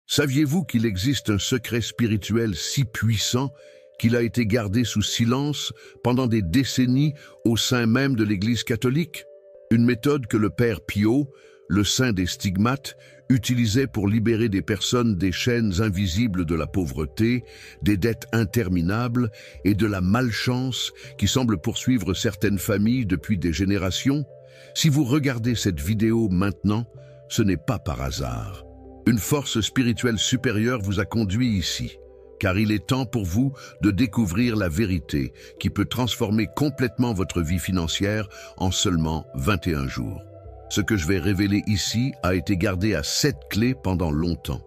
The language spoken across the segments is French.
Saviez-vous qu'il existe un secret spirituel si puissant qu'il a été gardé sous silence pendant des décennies au sein même de l'Église catholique? Une méthode que le Père Pio, le saint des stigmates, utilisait pour libérer des personnes des chaînes invisibles de la pauvreté, des dettes interminables et de la malchance qui semble poursuivre certaines familles depuis des générations. Si vous regardez cette vidéo maintenant, ce n'est pas par hasard. Une force spirituelle supérieure vous a conduit ici, car il est temps pour vous de découvrir la vérité qui peut transformer complètement votre vie financière en seulement 21 jours. Ce que je vais révéler ici a été gardé à 7 clés pendant longtemps.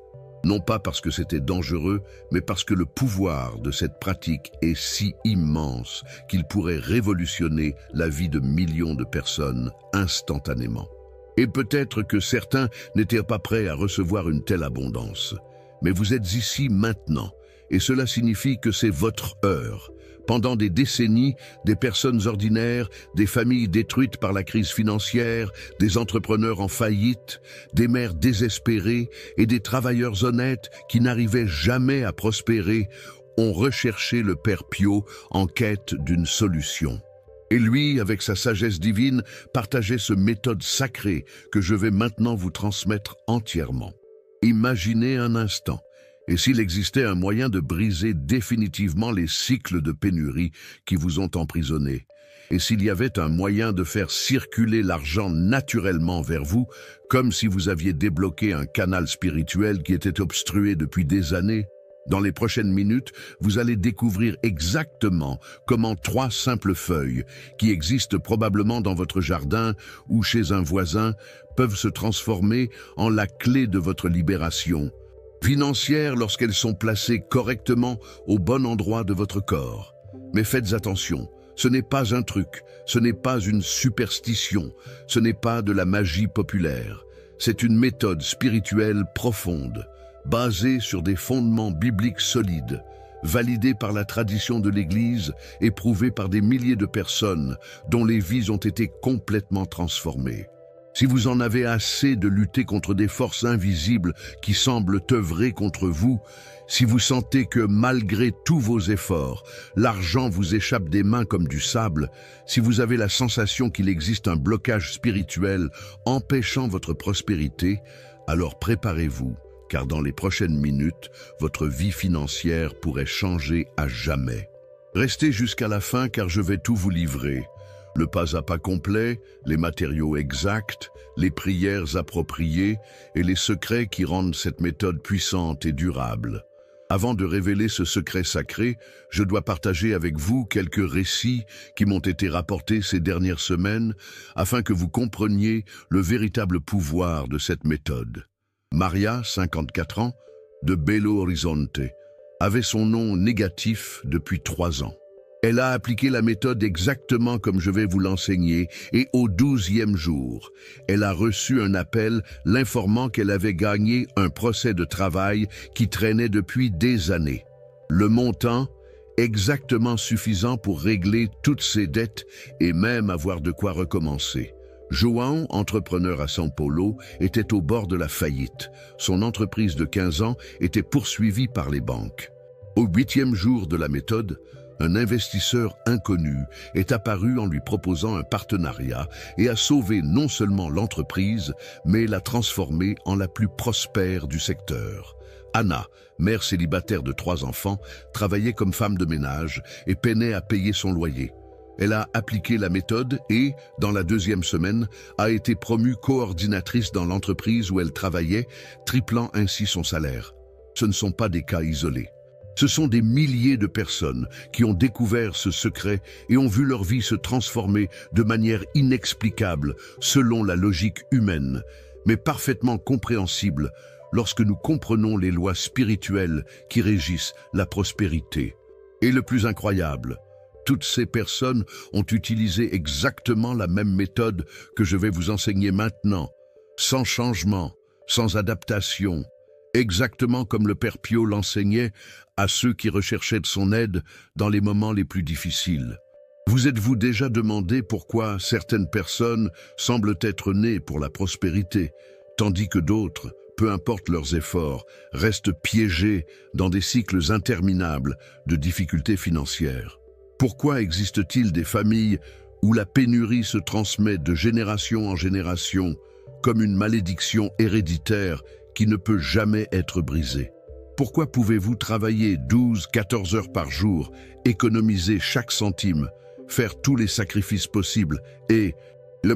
Non pas parce que c'était dangereux, mais parce que le pouvoir de cette pratique est si immense qu'il pourrait révolutionner la vie de millions de personnes instantanément. Et peut-être que certains n'étaient pas prêts à recevoir une telle abondance. Mais vous êtes ici maintenant, et cela signifie que c'est votre heure. Pendant des décennies, des personnes ordinaires, des familles détruites par la crise financière, des entrepreneurs en faillite, des mères désespérées et des travailleurs honnêtes qui n'arrivaient jamais à prospérer ont recherché le Père Pio en quête d'une solution. Et lui, avec sa sagesse divine, partageait ce méthode sacrée que je vais maintenant vous transmettre entièrement. Imaginez un instant. Et s'il existait un moyen de briser définitivement les cycles de pénurie qui vous ont emprisonné? Et s'il y avait un moyen de faire circuler l'argent naturellement vers vous, comme si vous aviez débloqué un canal spirituel qui était obstrué depuis des années? Dans les prochaines minutes, vous allez découvrir exactement comment 3 simples feuilles, qui existent probablement dans votre jardin ou chez un voisin, peuvent se transformer en la clé de votre libération financière lorsqu'elles sont placées correctement au bon endroit de votre corps. Mais faites attention, ce n'est pas un truc, ce n'est pas une superstition, ce n'est pas de la magie populaire. C'est une méthode spirituelle profonde, basée sur des fondements bibliques solides, validée par la tradition de l'Église et prouvée par des milliers de personnes dont les vies ont été complètement transformées. Si vous en avez assez de lutter contre des forces invisibles qui semblent œuvrer contre vous, si vous sentez que malgré tous vos efforts, l'argent vous échappe des mains comme du sable, si vous avez la sensation qu'il existe un blocage spirituel empêchant votre prospérité, alors préparez-vous, car dans les prochaines minutes, votre vie financière pourrait changer à jamais. Restez jusqu'à la fin car je vais tout vous livrer. Le pas à pas complet, les matériaux exacts, les prières appropriées et les secrets qui rendent cette méthode puissante et durable. Avant de révéler ce secret sacré, je dois partager avec vous quelques récits qui m'ont été rapportés ces dernières semaines afin que vous compreniez le véritable pouvoir de cette méthode. Maria, 54 ans, de Belo Horizonte, avait son nom négatif depuis 3 ans. Elle a appliqué la méthode exactement comme je vais vous l'enseigner et au 12e jour, elle a reçu un appel l'informant qu'elle avait gagné un procès de travail qui traînait depuis des années. Le montant, exactement suffisant pour régler toutes ses dettes et même avoir de quoi recommencer. João, entrepreneur à São Paulo, était au bord de la faillite. Son entreprise de 15 ans était poursuivie par les banques. Au 8e jour de la méthode, un investisseur inconnu est apparu en lui proposant un partenariat et a sauvé non seulement l'entreprise, mais l'a transformée en la plus prospère du secteur. Anna, mère célibataire de 3 enfants, travaillait comme femme de ménage et peinait à payer son loyer. Elle a appliqué la méthode et, dans la 2e semaine, a été promue coordinatrice dans l'entreprise où elle travaillait, triplant ainsi son salaire. Ce ne sont pas des cas isolés. Ce sont des milliers de personnes qui ont découvert ce secret et ont vu leur vie se transformer de manière inexplicable selon la logique humaine, mais parfaitement compréhensible lorsque nous comprenons les lois spirituelles qui régissent la prospérité. Et le plus incroyable, toutes ces personnes ont utilisé exactement la même méthode que je vais vous enseigner maintenant, sans changement, sans adaptation, exactement comme le Père Pio l'enseignait à ceux qui recherchaient de son aide dans les moments les plus difficiles. Vous êtes-vous déjà demandé pourquoi certaines personnes semblent être nées pour la prospérité, tandis que d'autres peu importe leurs efforts, restent piégés dans des cycles interminables de difficultés financières? Pourquoi existe-t-il des familles où la pénurie se transmet de génération en génération comme une malédiction héréditaire qui ne peut jamais être brisée? Pourquoi pouvez-vous travailler 12-14 heures par jour, économiser chaque centime, faire tous les sacrifices possibles et,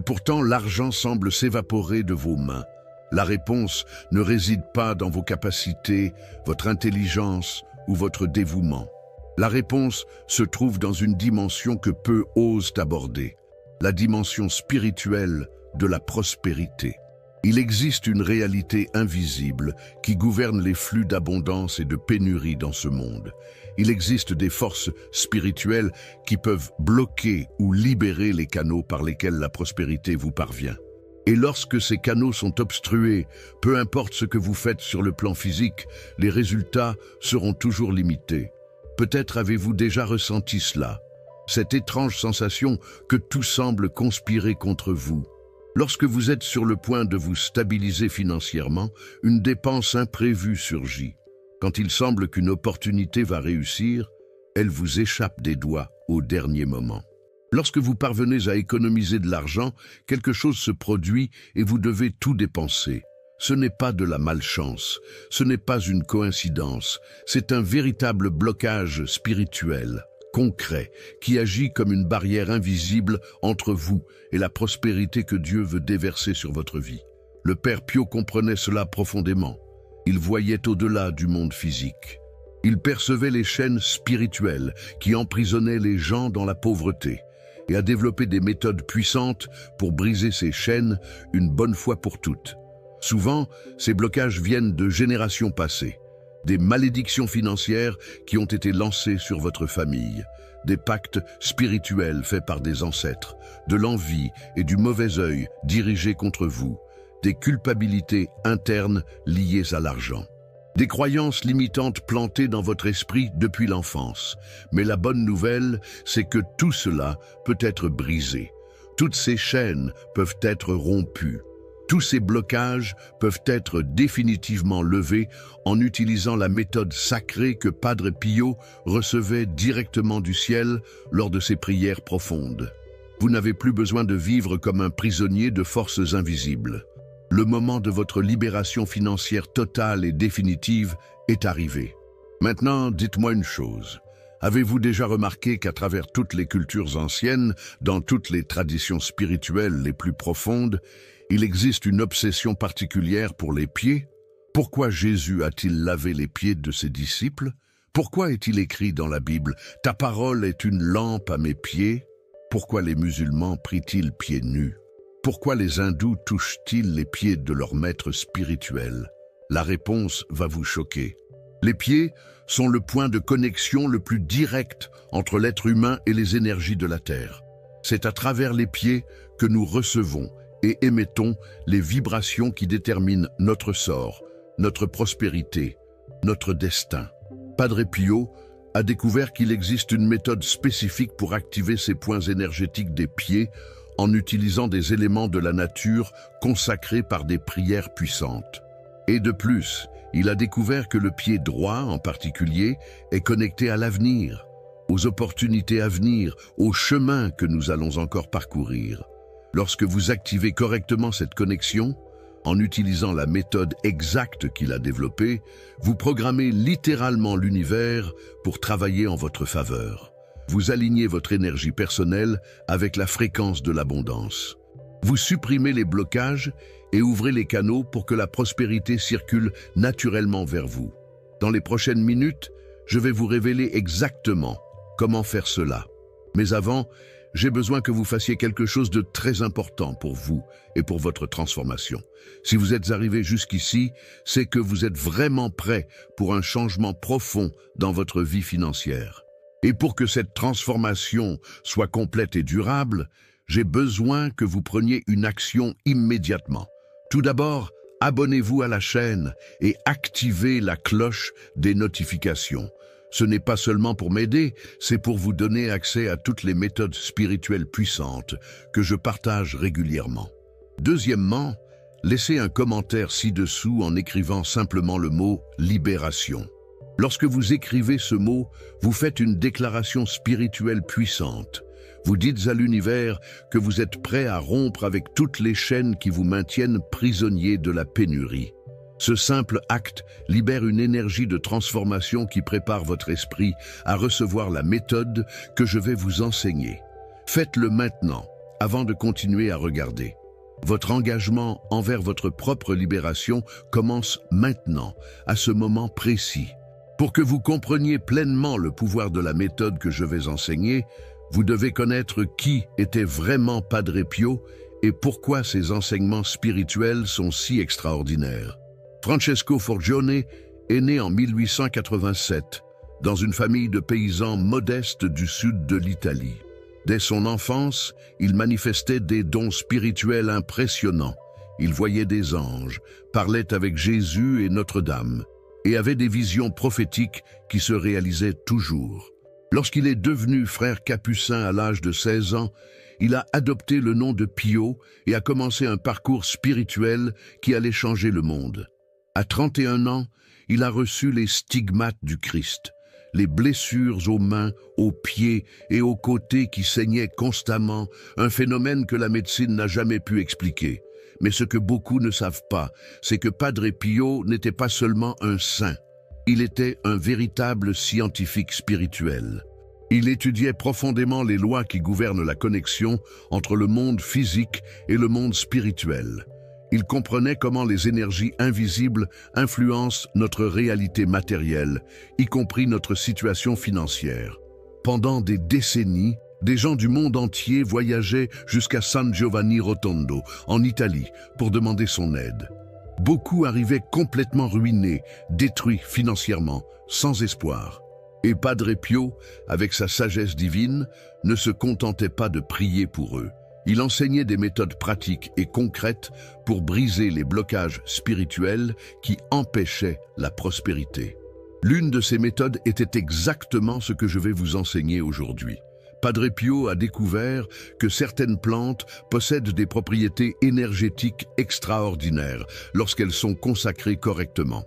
pourtant, l'argent semble s'évaporer de vos mains? La réponse ne réside pas dans vos capacités, votre intelligence ou votre dévouement. La réponse se trouve dans une dimension que peu osent aborder, la dimension spirituelle de la prospérité. Il existe une réalité invisible qui gouverne les flux d'abondance et de pénurie dans ce monde. Il existe des forces spirituelles qui peuvent bloquer ou libérer les canaux par lesquels la prospérité vous parvient. Et lorsque ces canaux sont obstrués, peu importe ce que vous faites sur le plan physique, les résultats seront toujours limités. Peut-être avez-vous déjà ressenti cela, cette étrange sensation que tout semble conspirer contre vous. Lorsque vous êtes sur le point de vous stabiliser financièrement, une dépense imprévue surgit. Quand il semble qu'une opportunité va réussir, elle vous échappe des doigts au dernier moment. Lorsque vous parvenez à économiser de l'argent, quelque chose se produit et vous devez tout dépenser. Ce n'est pas de la malchance, ce n'est pas une coïncidence, c'est un véritable blocage spirituel, concret, qui agit comme une barrière invisible entre vous et la prospérité que Dieu veut déverser sur votre vie. Le Père Pio comprenait cela profondément. Il voyait au-delà du monde physique. Il percevait les chaînes spirituelles qui emprisonnaient les gens dans la pauvreté et a développé des méthodes puissantes pour briser ces chaînes une bonne fois pour toutes. Souvent, ces blocages viennent de générations passées. Des malédictions financières qui ont été lancées sur votre famille, des pactes spirituels faits par des ancêtres, de l'envie et du mauvais œil dirigés contre vous, des culpabilités internes liées à l'argent, des croyances limitantes plantées dans votre esprit depuis l'enfance. Mais la bonne nouvelle, c'est que tout cela peut être brisé. Toutes ces chaînes peuvent être rompues. Tous ces blocages peuvent être définitivement levés en utilisant la méthode sacrée que Padre Pio recevait directement du ciel lors de ses prières profondes. Vous n'avez plus besoin de vivre comme un prisonnier de forces invisibles. Le moment de votre libération financière totale et définitive est arrivé. Maintenant, dites-moi une chose. Avez-vous déjà remarqué qu'à travers toutes les cultures anciennes, dans toutes les traditions spirituelles les plus profondes, il existe une obsession particulière pour les pieds? Pourquoi Jésus a-t-il lavé les pieds de ses disciples? Pourquoi est-il écrit dans la Bible « Ta parole est une lampe à mes pieds » Pourquoi les musulmans prient-ils pieds nus? Pourquoi les hindous touchent-ils les pieds de leur maître spirituel? La réponse va vous choquer. Les pieds sont le point de connexion le plus direct entre l'être humain et les énergies de la Terre. C'est à travers les pieds que nous recevons et émettons les vibrations qui déterminent notre sort, notre prospérité, notre destin. Padre Pio a découvert qu'il existe une méthode spécifique pour activer ces points énergétiques des pieds en utilisant des éléments de la nature consacrés par des prières puissantes. Et de plus, il a découvert que le pied droit, en particulier, est connecté à l'avenir, aux opportunités à venir, au chemin que nous allons encore parcourir. Lorsque vous activez correctement cette connexion, en utilisant la méthode exacte qu'il a développée, vous programmez littéralement l'univers pour travailler en votre faveur. Vous alignez votre énergie personnelle avec la fréquence de l'abondance. Vous supprimez les blocages et ouvrez les canaux pour que la prospérité circule naturellement vers vous. Dans les prochaines minutes, je vais vous révéler exactement comment faire cela. Mais avant, j'ai besoin que vous fassiez quelque chose de très important pour vous et pour votre transformation. Si vous êtes arrivé jusqu'ici, c'est que vous êtes vraiment prêt pour un changement profond dans votre vie financière. Et pour que cette transformation soit complète et durable, j'ai besoin que vous preniez une action immédiatement. Tout d'abord, abonnez-vous à la chaîne et activez la cloche des notifications. Ce n'est pas seulement pour m'aider, c'est pour vous donner accès à toutes les méthodes spirituelles puissantes que je partage régulièrement. Deuxièmement, Laissez un commentaire ci-dessous en écrivant simplement le mot « libération ». Lorsque vous écrivez ce mot, vous faites une déclaration spirituelle puissante. Vous dites à l'univers que vous êtes prêt à rompre avec toutes les chaînes qui vous maintiennent prisonnier de la pénurie. Ce simple acte libère une énergie de transformation qui prépare votre esprit à recevoir la méthode que je vais vous enseigner. Faites-le maintenant, avant de continuer à regarder. Votre engagement envers votre propre libération commence maintenant, à ce moment précis. Pour que vous compreniez pleinement le pouvoir de la méthode que je vais enseigner, vous devez connaître qui était vraiment Padre Pio et pourquoi ses enseignements spirituels sont si extraordinaires. Francesco Forgione est né en 1887 dans une famille de paysans modestes du sud de l'Italie. Dès son enfance, il manifestait des dons spirituels impressionnants. Il voyait des anges, parlait avec Jésus et Notre-Dame, et avait des visions prophétiques qui se réalisaient toujours. Lorsqu'il est devenu frère capucin à l'âge de 16 ans, il a adopté le nom de Pio et a commencé un parcours spirituel qui allait changer le monde. À 31 ans, il a reçu les stigmates du Christ, les blessures aux mains, aux pieds et aux côtés qui saignaient constamment, un phénomène que la médecine n'a jamais pu expliquer. Mais ce que beaucoup ne savent pas, c'est que Padre Pio n'était pas seulement un saint, il était un véritable scientifique spirituel. Il étudiait profondément les lois qui gouvernent la connexion entre le monde physique et le monde spirituel. Il comprenait comment les énergies invisibles influencent notre réalité matérielle, y compris notre situation financière. Pendant des décennies, des gens du monde entier voyageaient jusqu'à San Giovanni Rotondo, en Italie, pour demander son aide. Beaucoup arrivaient complètement ruinés, détruits financièrement, sans espoir. Et Padre Pio, avec sa sagesse divine, ne se contentait pas de prier pour eux. Il enseignait des méthodes pratiques et concrètes pour briser les blocages spirituels qui empêchaient la prospérité. L'une de ces méthodes était exactement ce que je vais vous enseigner aujourd'hui. Padre Pio a découvert que certaines plantes possèdent des propriétés énergétiques extraordinaires lorsqu'elles sont consacrées correctement.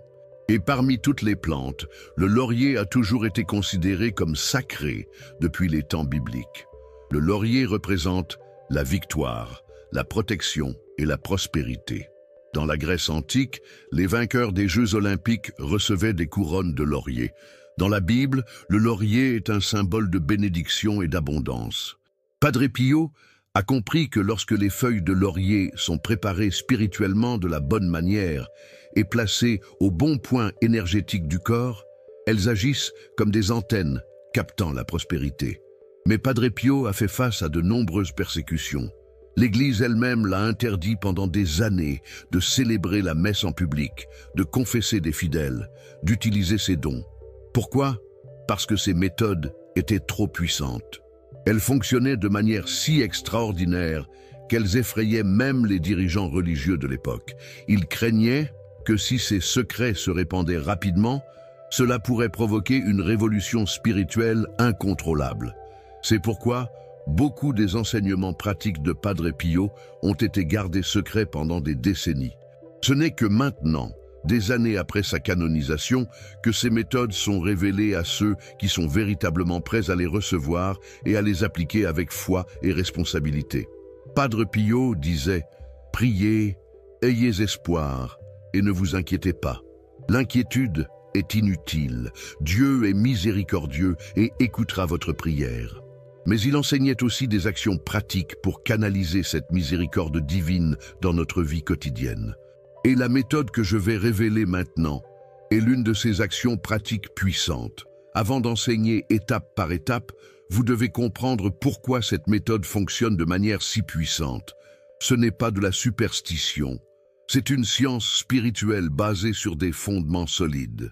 Et parmi toutes les plantes, le laurier a toujours été considéré comme sacré depuis les temps bibliques. Le laurier représente la victoire, la protection et la prospérité. Dans la Grèce antique, les vainqueurs des Jeux olympiques recevaient des couronnes de laurier. Dans la Bible, le laurier est un symbole de bénédiction et d'abondance. Padre Pio a compris que lorsque les feuilles de laurier sont préparées spirituellement de la bonne manière et placées au bon point énergétique du corps, elles agissent comme des antennes captant la prospérité. Mais Padre Pio a fait face à de nombreuses persécutions. L'Église elle-même l'a interdit pendant des années de célébrer la messe en public, de confesser des fidèles, d'utiliser ses dons. Pourquoi? Parce que ces méthodes étaient trop puissantes. Elles fonctionnaient de manière si extraordinaire qu'elles effrayaient même les dirigeants religieux de l'époque. Ils craignaient que si ces secrets se répandaient rapidement, cela pourrait provoquer une révolution spirituelle incontrôlable. C'est pourquoi beaucoup des enseignements pratiques de Padre Pio ont été gardés secrets pendant des décennies. Ce n'est que maintenant, des années après sa canonisation, que ces méthodes sont révélées à ceux qui sont véritablement prêts à les recevoir et à les appliquer avec foi et responsabilité. Padre Pio disait « Priez, ayez espoir et ne vous inquiétez pas. L'inquiétude est inutile. Dieu est miséricordieux et écoutera votre prière. » Mais il enseignait aussi des actions pratiques pour canaliser cette miséricorde divine dans notre vie quotidienne. Et la méthode que je vais révéler maintenant est l'une de ces actions pratiques puissantes. Avant d'enseigner étape par étape, vous devez comprendre pourquoi cette méthode fonctionne de manière si puissante. Ce n'est pas de la superstition. C'est une science spirituelle basée sur des fondements solides.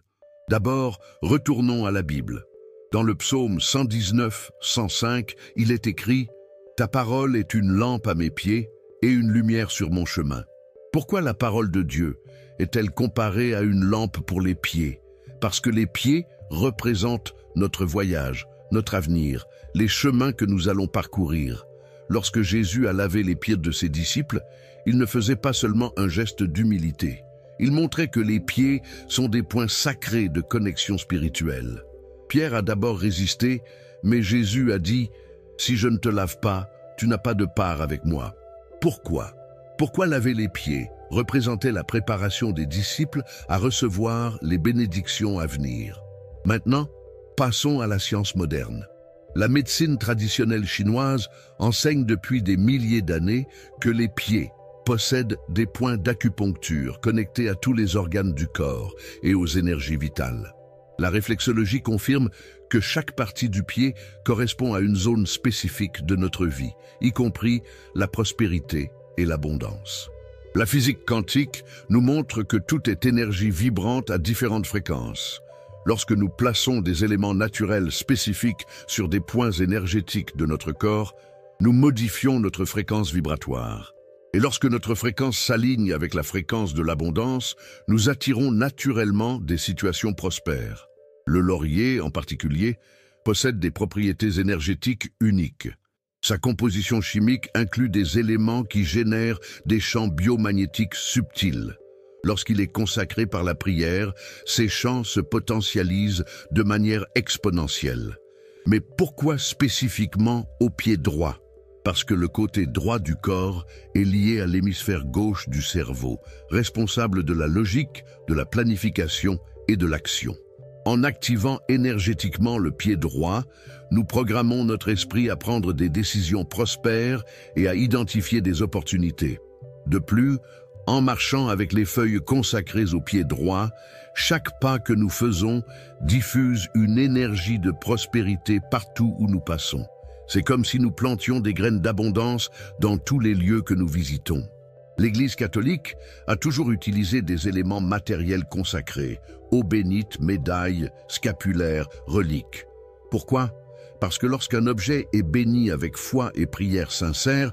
D'abord, retournons à la Bible. Dans le psaume 119, 105, il est écrit « Ta parole est une lampe à mes pieds et une lumière sur mon chemin ». Pourquoi la parole de Dieu est-elle comparée à une lampe pour les pieds? Parce que les pieds représentent notre voyage, notre avenir, les chemins que nous allons parcourir. Lorsque Jésus a lavé les pieds de ses disciples, il ne faisait pas seulement un geste d'humilité. Il montrait que les pieds sont des points sacrés de connexion spirituelle. Pierre a d'abord résisté, mais Jésus a dit « Si je ne te lave pas, tu n'as pas de part avec moi. » Pourquoi? Pourquoi laver les pieds représentait la préparation des disciples à recevoir les bénédictions à venir. Maintenant, passons à la science moderne. La médecine traditionnelle chinoise enseigne depuis des milliers d'années que les pieds possèdent des points d'acupuncture connectés à tous les organes du corps et aux énergies vitales. La réflexologie confirme que chaque partie du pied correspond à une zone spécifique de notre vie, y compris la prospérité et l'abondance. La physique quantique nous montre que tout est énergie vibrante à différentes fréquences. Lorsque nous plaçons des éléments naturels spécifiques sur des points énergétiques de notre corps, nous modifions notre fréquence vibratoire. Et lorsque notre fréquence s'aligne avec la fréquence de l'abondance, nous attirons naturellement des situations prospères. Le laurier, en particulier, possède des propriétés énergétiques uniques. Sa composition chimique inclut des éléments qui génèrent des champs biomagnétiques subtils. Lorsqu'il est consacré par la prière, ces champs se potentialisent de manière exponentielle. Mais pourquoi spécifiquement au pied droit? Parce que le côté droit du corps est lié à l'hémisphère gauche du cerveau, responsable de la logique, de la planification et de l'action. En activant énergétiquement le pied droit, nous programmons notre esprit à prendre des décisions prospères et à identifier des opportunités. De plus, en marchant avec les feuilles consacrées au pied droit, chaque pas que nous faisons diffuse une énergie de prospérité partout où nous passons. C'est comme si nous plantions des graines d'abondance dans tous les lieux que nous visitons. L'Église catholique a toujours utilisé des éléments matériels consacrés, eau bénite, médailles, scapulaires, reliques. Pourquoi? Parce que lorsqu'un objet est béni avec foi et prière sincère,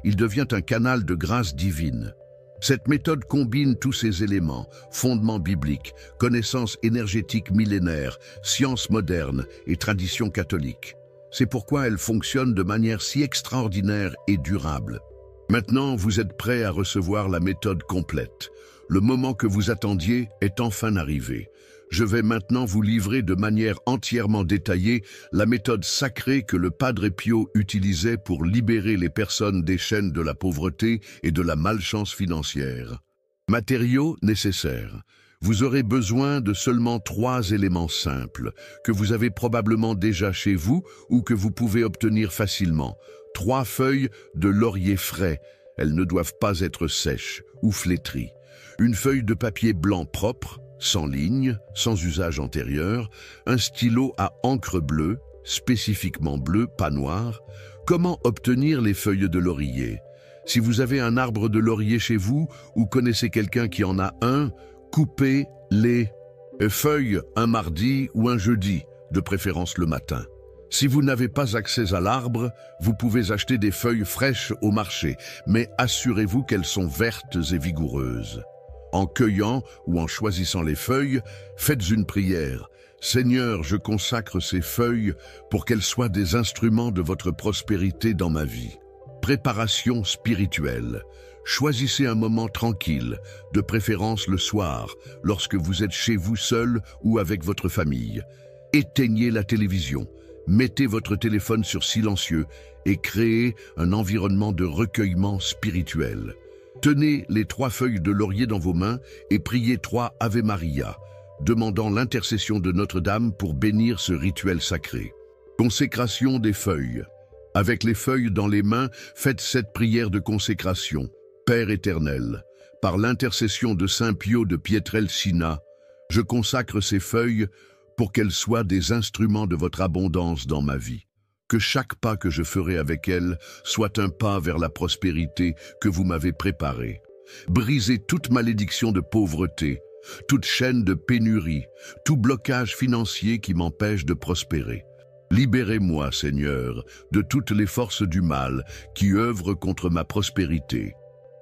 il devient un canal de grâce divine. Cette méthode combine tous ces éléments, fondements bibliques, connaissances énergétiques millénaires, sciences modernes et traditions catholiques. C'est pourquoi elle fonctionne de manière si extraordinaire et durable. Maintenant, vous êtes prêts à recevoir la méthode complète. Le moment que vous attendiez est enfin arrivé. Je vais maintenant vous livrer de manière entièrement détaillée la méthode sacrée que le Padre Pio utilisait pour libérer les personnes des chaînes de la pauvreté et de la malchance financière. Matériaux nécessaires. Vous aurez besoin de seulement 3 éléments simples, que vous avez probablement déjà chez vous ou que vous pouvez obtenir facilement. 3 feuilles de laurier frais, elles ne doivent pas être sèches ou flétries. Une feuille de papier blanc propre, sans ligne, sans usage antérieur, un stylo à encre bleue, spécifiquement bleu, pas noir. Comment obtenir les feuilles de laurier? Si vous avez un arbre de laurier chez vous ou connaissez quelqu'un qui en a un, coupez les feuilles un mardi ou un jeudi, de préférence le matin. Si vous n'avez pas accès à l'arbre, vous pouvez acheter des feuilles fraîches au marché, mais assurez-vous qu'elles sont vertes et vigoureuses. En cueillant ou en choisissant les feuilles, faites une prière. Seigneur, je consacre ces feuilles pour qu'elles soient des instruments de votre prospérité dans ma vie. Préparation spirituelle. Choisissez un moment tranquille, de préférence le soir, lorsque vous êtes chez vous seul ou avec votre famille. Éteignez la télévision, mettez votre téléphone sur silencieux et créez un environnement de recueillement spirituel. Tenez les 3 feuilles de laurier dans vos mains et priez 3 Ave Maria, demandant l'intercession de Notre-Dame pour bénir ce rituel sacré. Consécration des feuilles. Avec les feuilles dans les mains, faites cette prière de consécration. Père éternel, par l'intercession de Saint Pio de Pietrelcina, je consacre ces feuilles pour qu'elles soient des instruments de votre abondance dans ma vie. Que chaque pas que je ferai avec elles soit un pas vers la prospérité que vous m'avez préparée. Brisez toute malédiction de pauvreté, toute chaîne de pénurie, tout blocage financier qui m'empêche de prospérer. Libérez-moi, Seigneur, de toutes les forces du mal qui œuvrent contre ma prospérité.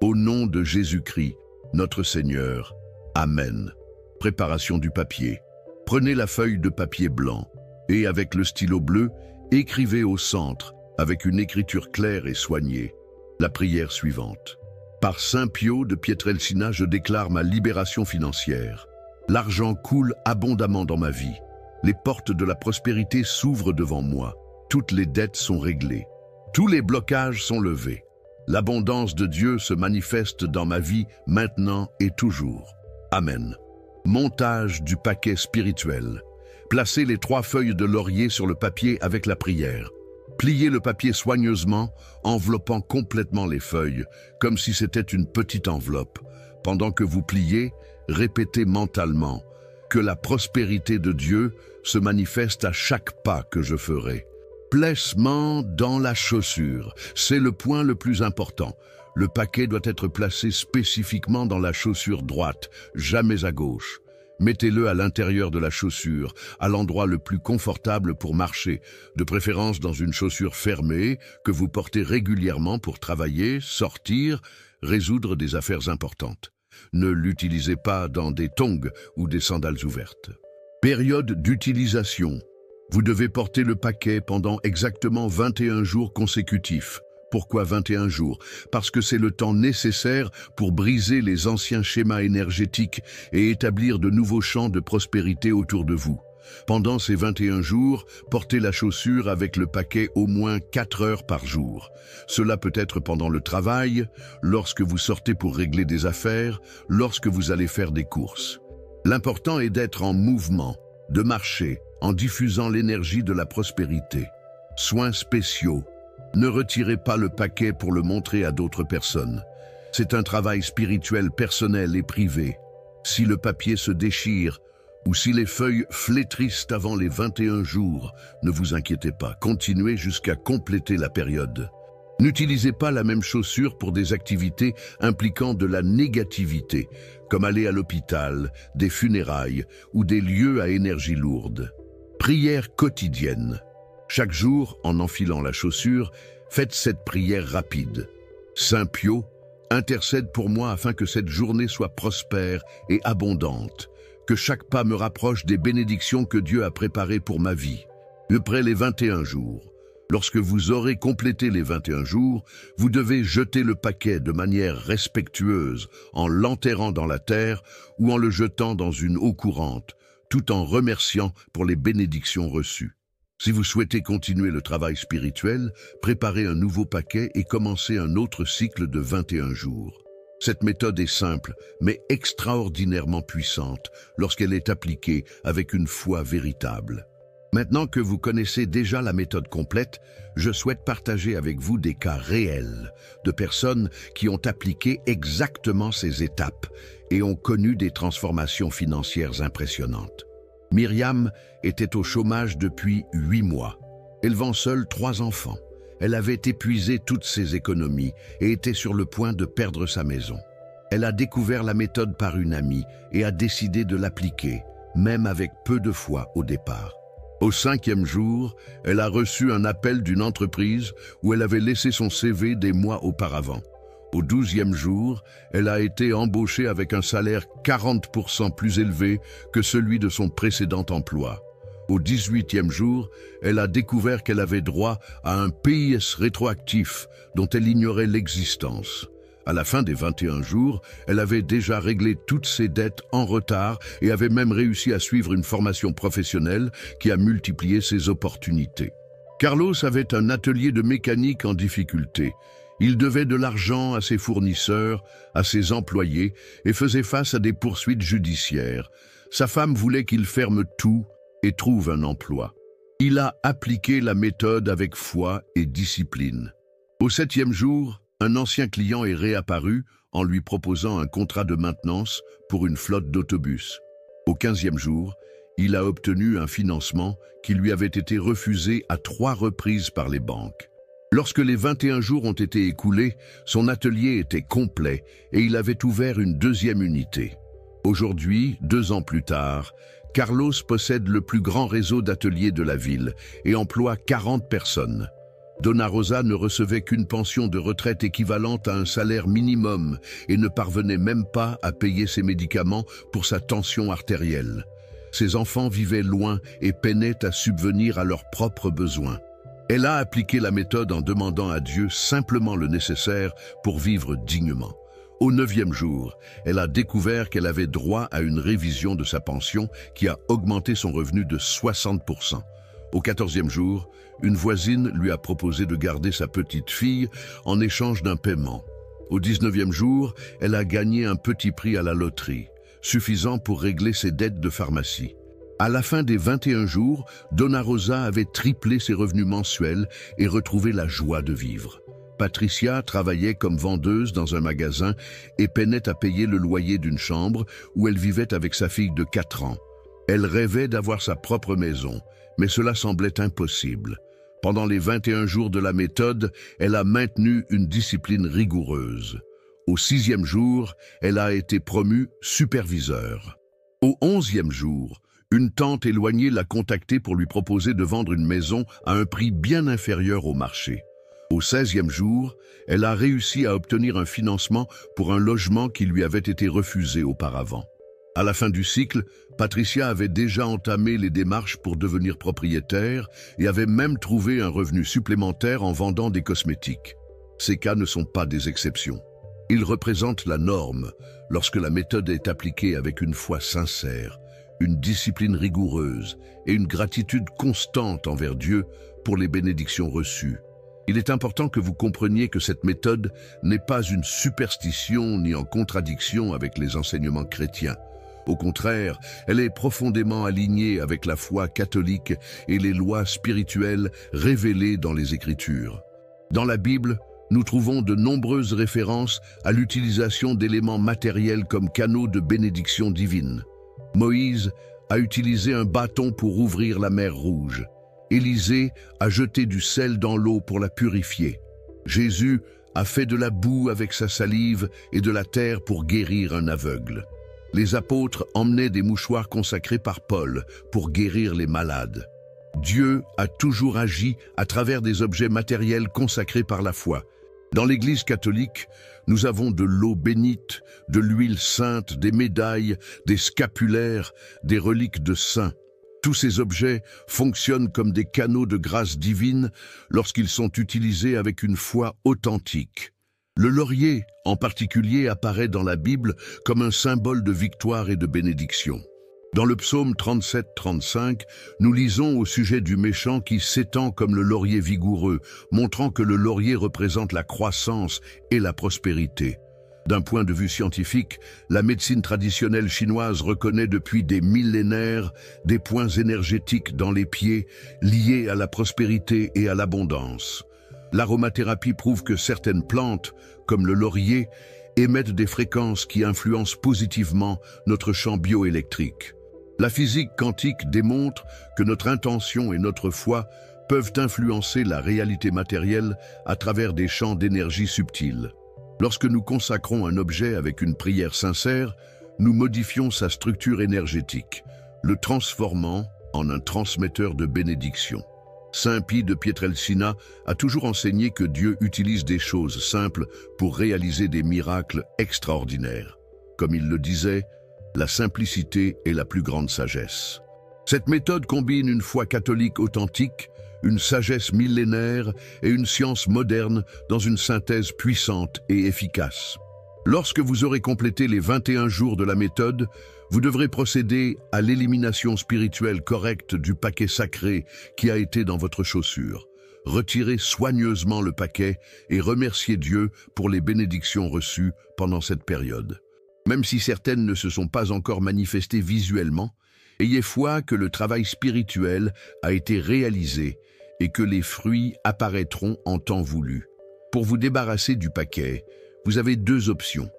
Au nom de Jésus-Christ, notre Seigneur. Amen. Préparation du papier. Prenez la feuille de papier blanc et avec le stylo bleu, écrivez au centre, avec une écriture claire et soignée, la prière suivante. Par Saint Pio de Pietrelcina, je déclare ma libération financière. L'argent coule abondamment dans ma vie. Les portes de la prospérité s'ouvrent devant moi. Toutes les dettes sont réglées. Tous les blocages sont levés. L'abondance de Dieu se manifeste dans ma vie maintenant et toujours. Amen. Montage du paquet spirituel. Placez les 3 feuilles de laurier sur le papier avec la prière. Pliez le papier soigneusement, enveloppant complètement les feuilles, comme si c'était une petite enveloppe. Pendant que vous pliez, répétez mentalement que la prospérité de Dieu se manifeste à chaque pas que je ferai. Placement dans la chaussure, c'est le point le plus important. Le paquet doit être placé spécifiquement dans la chaussure droite, jamais à gauche. Mettez-le à l'intérieur de la chaussure, à l'endroit le plus confortable pour marcher, de préférence dans une chaussure fermée que vous portez régulièrement pour travailler, sortir, résoudre des affaires importantes. Ne l'utilisez pas dans des tongs ou des sandales ouvertes. Période d'utilisation. Vous devez porter le paquet pendant exactement 21 jours consécutifs. Pourquoi 21 jours? Parce que c'est le temps nécessaire pour briser les anciens schémas énergétiques et établir de nouveaux champs de prospérité autour de vous. Pendant ces 21 jours, portez la chaussure avec le paquet au moins 4 heures par jour. Cela peut être pendant le travail, lorsque vous sortez pour régler des affaires, lorsque vous allez faire des courses. L'important est d'être en mouvement, de marcher, en diffusant l'énergie de la prospérité. Soins spéciaux. Ne retirez pas le paquet pour le montrer à d'autres personnes. C'est un travail spirituel personnel et privé. Si le papier se déchire ou si les feuilles flétrissent avant les 21 jours, ne vous inquiétez pas, continuez jusqu'à compléter la période. N'utilisez pas la même chaussure pour des activités impliquant de la négativité, comme aller à l'hôpital, des funérailles ou des lieux à énergie lourde. Prière quotidienne. Chaque jour, en enfilant la chaussure, faites cette prière rapide. Saint Pio, intercède pour moi afin que cette journée soit prospère et abondante, que chaque pas me rapproche des bénédictions que Dieu a préparées pour ma vie. Après les 21 jours, lorsque vous aurez complété les 21 jours, vous devez jeter le paquet de manière respectueuse, en l'enterrant dans la terre ou en le jetant dans une eau courante, tout en remerciant pour les bénédictions reçues. Si vous souhaitez continuer le travail spirituel, préparez un nouveau paquet et commencez un autre cycle de 21 jours. Cette méthode est simple, mais extraordinairement puissante lorsqu'elle est appliquée avec une foi véritable. Maintenant que vous connaissez déjà la méthode complète, je souhaite partager avec vous des cas réels de personnes qui ont appliqué exactement ces étapes et ont connu des transformations financières impressionnantes. Myriam était au chômage depuis 8 mois, élevant seule 3 enfants. Elle avait épuisé toutes ses économies et était sur le point de perdre sa maison. Elle a découvert la méthode par une amie et a décidé de l'appliquer, même avec peu de foi au départ. Au 5e jour, elle a reçu un appel d'une entreprise où elle avait laissé son CV des mois auparavant. Au 12e jour, elle a été embauchée avec un salaire 40% plus élevé que celui de son précédent emploi. Au 18e jour, elle a découvert qu'elle avait droit à un PIS rétroactif dont elle ignorait l'existence. À la fin des 21 jours, elle avait déjà réglé toutes ses dettes en retard et avait même réussi à suivre une formation professionnelle qui a multiplié ses opportunités. Carlos avait un atelier de mécanique en difficulté. Il devait de l'argent à ses fournisseurs, à ses employés et faisait face à des poursuites judiciaires. Sa femme voulait qu'il ferme tout et trouve un emploi. Il a appliqué la méthode avec foi et discipline. Au 7e jour, un ancien client est réapparu en lui proposant un contrat de maintenance pour une flotte d'autobus. Au 15e jour, il a obtenu un financement qui lui avait été refusé à 3 reprises par les banques. Lorsque les 21 jours ont été écoulés, son atelier était complet et il avait ouvert une 2e unité. Aujourd'hui, 2 ans plus tard, Carlos possède le plus grand réseau d'ateliers de la ville et emploie 40 personnes. Donna Rosa ne recevait qu'une pension de retraite équivalente à un salaire minimum et ne parvenait même pas à payer ses médicaments pour sa tension artérielle. Ses enfants vivaient loin et peinaient à subvenir à leurs propres besoins. Elle a appliqué la méthode en demandant à Dieu simplement le nécessaire pour vivre dignement. Au 9e jour, elle a découvert qu'elle avait droit à une révision de sa pension qui a augmenté son revenu de 60%. Au 14e jour, une voisine lui a proposé de garder sa petite fille en échange d'un paiement. Au 19e jour, elle a gagné un petit prix à la loterie, suffisant pour régler ses dettes de pharmacie. À la fin des 21 jours, Donna Rosa avait triplé ses revenus mensuels et retrouvé la joie de vivre. Patricia travaillait comme vendeuse dans un magasin et peinait à payer le loyer d'une chambre où elle vivait avec sa fille de 4 ans. Elle rêvait d'avoir sa propre maison, mais cela semblait impossible. Pendant les 21 jours de la méthode, elle a maintenu une discipline rigoureuse. Au 6e jour, elle a été promue superviseur. Au 11e jour, une tante éloignée l'a contactée pour lui proposer de vendre une maison à un prix bien inférieur au marché. Au 16e jour, elle a réussi à obtenir un financement pour un logement qui lui avait été refusé auparavant. À la fin du cycle, Patricia avait déjà entamé les démarches pour devenir propriétaire et avait même trouvé un revenu supplémentaire en vendant des cosmétiques. Ces cas ne sont pas des exceptions. Ils représentent la norme lorsque la méthode est appliquée avec une foi sincère, une discipline rigoureuse et une gratitude constante envers Dieu pour les bénédictions reçues. Il est important que vous compreniez que cette méthode n'est pas une superstition ni en contradiction avec les enseignements chrétiens. Au contraire, elle est profondément alignée avec la foi catholique et les lois spirituelles révélées dans les Écritures. Dans la Bible, nous trouvons de nombreuses références à l'utilisation d'éléments matériels comme canaux de bénédiction divine. Moïse a utilisé un bâton pour ouvrir la mer Rouge. Élisée a jeté du sel dans l'eau pour la purifier. Jésus a fait de la boue avec sa salive et de la terre pour guérir un aveugle. Les apôtres emmenaient des mouchoirs consacrés par Paul pour guérir les malades. Dieu a toujours agi à travers des objets matériels consacrés par la foi. Dans l'Église catholique, nous avons de l'eau bénite, de l'huile sainte, des médailles, des scapulaires, des reliques de saints. Tous ces objets fonctionnent comme des canaux de grâce divine lorsqu'ils sont utilisés avec une foi authentique. Le laurier, en particulier, apparaît dans la Bible comme un symbole de victoire et de bénédiction. Dans le psaume 37-35, nous lisons au sujet du méchant qui s'étend comme le laurier vigoureux, montrant que le laurier représente la croissance et la prospérité. D'un point de vue scientifique, la médecine traditionnelle chinoise reconnaît depuis des millénaires des points énergétiques dans les pieds liés à la prospérité et à l'abondance. L'aromathérapie prouve que certaines plantes, comme le laurier, émettent des fréquences qui influencent positivement notre champ bioélectrique. La physique quantique démontre que notre intention et notre foi peuvent influencer la réalité matérielle à travers des champs d'énergie subtils. Lorsque nous consacrons un objet avec une prière sincère, nous modifions sa structure énergétique, le transformant en un transmetteur de bénédiction. Saint Pie de Pietrelcina a toujours enseigné que Dieu utilise des choses simples pour réaliser des miracles extraordinaires. Comme il le disait, la simplicité est la plus grande sagesse. Cette méthode combine une foi catholique authentique, une sagesse millénaire et une science moderne dans une synthèse puissante et efficace. Lorsque vous aurez complété les 21 jours de la méthode, vous devrez procéder à l'élimination spirituelle correcte du paquet sacré qui a été dans votre chaussure. Retirez soigneusement le paquet et remerciez Dieu pour les bénédictions reçues pendant cette période. Même si certaines ne se sont pas encore manifestées visuellement, ayez foi que le travail spirituel a été réalisé et que les fruits apparaîtront en temps voulu. Pour vous débarrasser du paquet, vous avez deux options.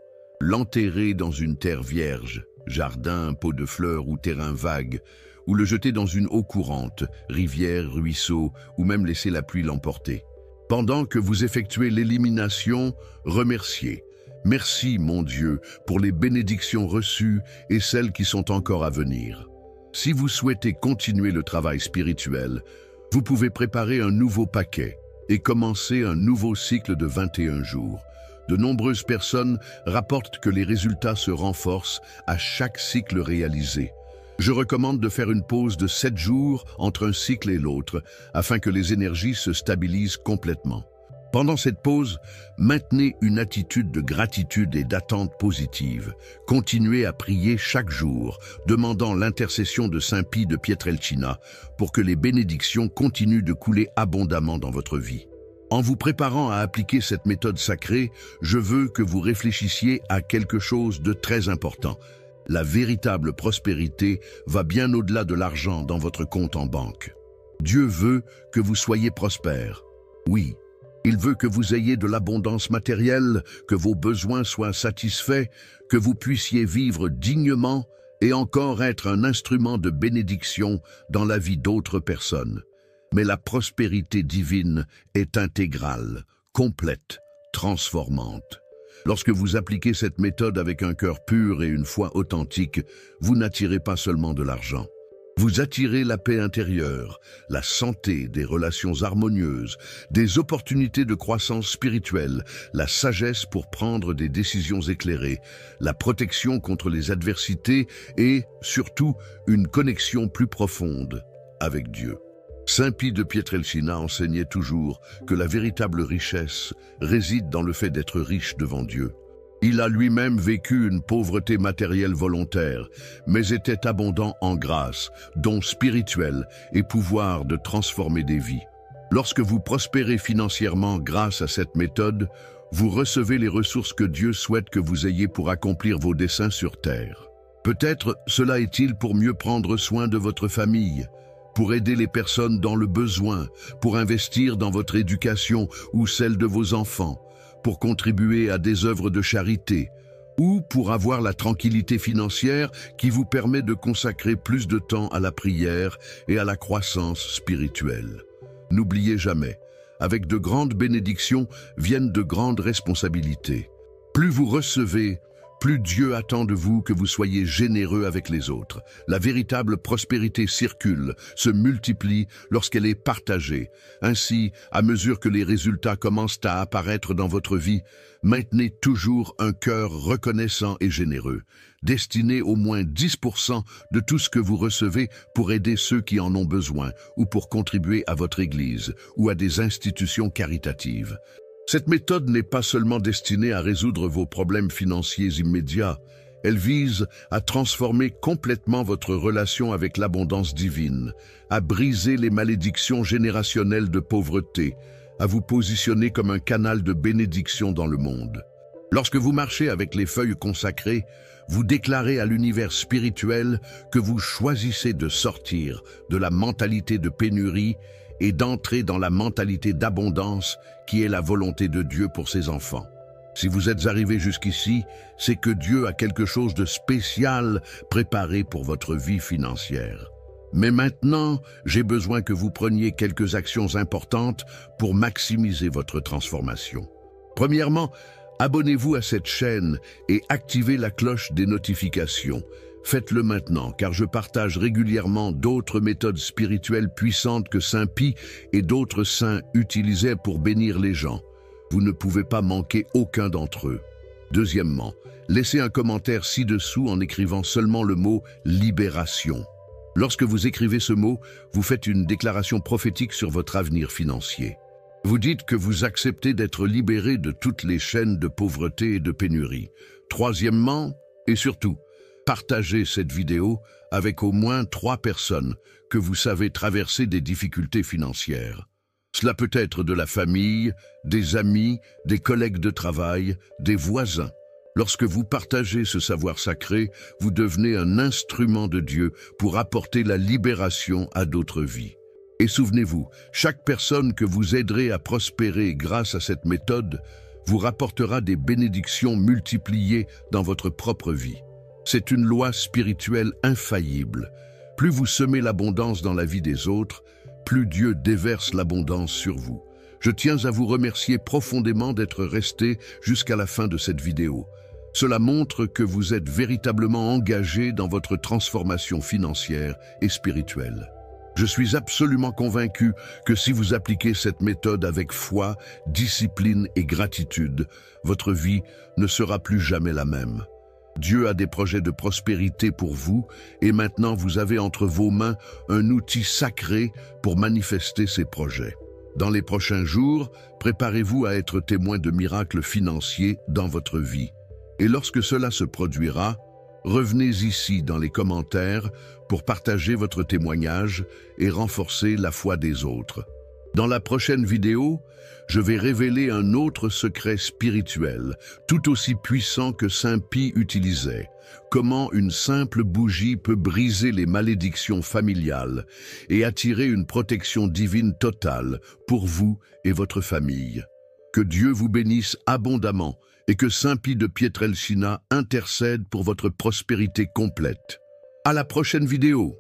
L'enterrer dans une terre vierge, jardin, pot de fleurs ou terrain vague, ou le jeter dans une eau courante, rivière, ruisseau, ou même laisser la pluie l'emporter. Pendant que vous effectuez l'élimination, remerciez. Merci, mon Dieu, pour les bénédictions reçues et celles qui sont encore à venir. Si vous souhaitez continuer le travail spirituel, vous pouvez préparer un nouveau paquet et commencer un nouveau cycle de 21 jours. De nombreuses personnes rapportent que les résultats se renforcent à chaque cycle réalisé. Je recommande de faire une pause de 7 jours entre un cycle et l'autre, afin que les énergies se stabilisent complètement. Pendant cette pause, maintenez une attitude de gratitude et d'attente positive. Continuez à prier chaque jour, demandant l'intercession de Saint Pie de Pietrelcina pour que les bénédictions continuent de couler abondamment dans votre vie. En vous préparant à appliquer cette méthode sacrée, je veux que vous réfléchissiez à quelque chose de très important. La véritable prospérité va bien au-delà de l'argent dans votre compte en banque. Dieu veut que vous soyez prospère. Oui. Il veut que vous ayez de l'abondance matérielle, que vos besoins soient satisfaits, que vous puissiez vivre dignement et encore être un instrument de bénédiction dans la vie d'autres personnes. Mais la prospérité divine est intégrale, complète, transformante. Lorsque vous appliquez cette méthode avec un cœur pur et une foi authentique, vous n'attirez pas seulement de l'argent. Vous attirez la paix intérieure, la santé, des relations harmonieuses, des opportunités de croissance spirituelle, la sagesse pour prendre des décisions éclairées, la protection contre les adversités et, surtout, une connexion plus profonde avec Dieu. Saint Pie de Pietrelcina enseignait toujours que la véritable richesse réside dans le fait d'être riche devant Dieu. Il a lui-même vécu une pauvreté matérielle volontaire, mais était abondant en grâce, dons spirituels et pouvoir de transformer des vies. Lorsque vous prospérez financièrement grâce à cette méthode, vous recevez les ressources que Dieu souhaite que vous ayez pour accomplir vos desseins sur terre. Peut-être cela est-il pour mieux prendre soin de votre famille, pour aider les personnes dans le besoin, pour investir dans votre éducation ou celle de vos enfants, pour contribuer à des œuvres de charité, ou pour avoir la tranquillité financière qui vous permet de consacrer plus de temps à la prière et à la croissance spirituelle. N'oubliez jamais, avec de grandes bénédictions viennent de grandes responsabilités. Plus vous recevez, plus Dieu attend de vous que vous soyez généreux avec les autres. La véritable prospérité circule, se multiplie lorsqu'elle est partagée. Ainsi, à mesure que les résultats commencent à apparaître dans votre vie, maintenez toujours un cœur reconnaissant et généreux. Destinez au moins 10% de tout ce que vous recevez pour aider ceux qui en ont besoin ou pour contribuer à votre Église ou à des institutions caritatives. Cette méthode n'est pas seulement destinée à résoudre vos problèmes financiers immédiats, elle vise à transformer complètement votre relation avec l'abondance divine, à briser les malédictions générationnelles de pauvreté, à vous positionner comme un canal de bénédiction dans le monde. Lorsque vous marchez avec les feuilles consacrées, vous déclarez à l'univers spirituel que vous choisissez de sortir de la mentalité de pénurie et d'entrer dans la mentalité d'abondance qui est la volonté de Dieu pour ses enfants. Si vous êtes arrivé jusqu'ici, c'est que Dieu a quelque chose de spécial préparé pour votre vie financière. Mais maintenant, j'ai besoin que vous preniez quelques actions importantes pour maximiser votre transformation. Premièrement, abonnez-vous à cette chaîne et activez la cloche des notifications. Faites-le maintenant, car je partage régulièrement d'autres méthodes spirituelles puissantes que Saint Pie et d'autres saints utilisaient pour bénir les gens. Vous ne pouvez pas manquer aucun d'entre eux. Deuxièmement, laissez un commentaire ci-dessous en écrivant seulement le mot « libération ». Lorsque vous écrivez ce mot, vous faites une déclaration prophétique sur votre avenir financier. Vous dites que vous acceptez d'être libéré de toutes les chaînes de pauvreté et de pénurie. Troisièmement, et surtout, partagez cette vidéo avec au moins 3 personnes que vous savez traverser des difficultés financières. Cela peut être de la famille, des amis, des collègues de travail, des voisins. Lorsque vous partagez ce savoir sacré, vous devenez un instrument de Dieu pour apporter la libération à d'autres vies. Et souvenez-vous, chaque personne que vous aiderez à prospérer grâce à cette méthode vous rapportera des bénédictions multipliées dans votre propre vie. C'est une loi spirituelle infaillible. Plus vous semez l'abondance dans la vie des autres, plus Dieu déverse l'abondance sur vous. Je tiens à vous remercier profondément d'être resté jusqu'à la fin de cette vidéo. Cela montre que vous êtes véritablement engagé dans votre transformation financière et spirituelle. Je suis absolument convaincu que si vous appliquez cette méthode avec foi, discipline et gratitude, votre vie ne sera plus jamais la même. Dieu a des projets de prospérité pour vous et maintenant vous avez entre vos mains un outil sacré pour manifester ces projets. Dans les prochains jours, préparez-vous à être témoin de miracles financiers dans votre vie. Et lorsque cela se produira, revenez ici dans les commentaires pour partager votre témoignage et renforcer la foi des autres. Dans la prochaine vidéo, je vais révéler un autre secret spirituel, tout aussi puissant que Saint Pie utilisait. Comment une simple bougie peut briser les malédictions familiales et attirer une protection divine totale pour vous et votre famille. Que Dieu vous bénisse abondamment et que Saint Pie de Pietrelcina intercède pour votre prospérité complète. À la prochaine vidéo!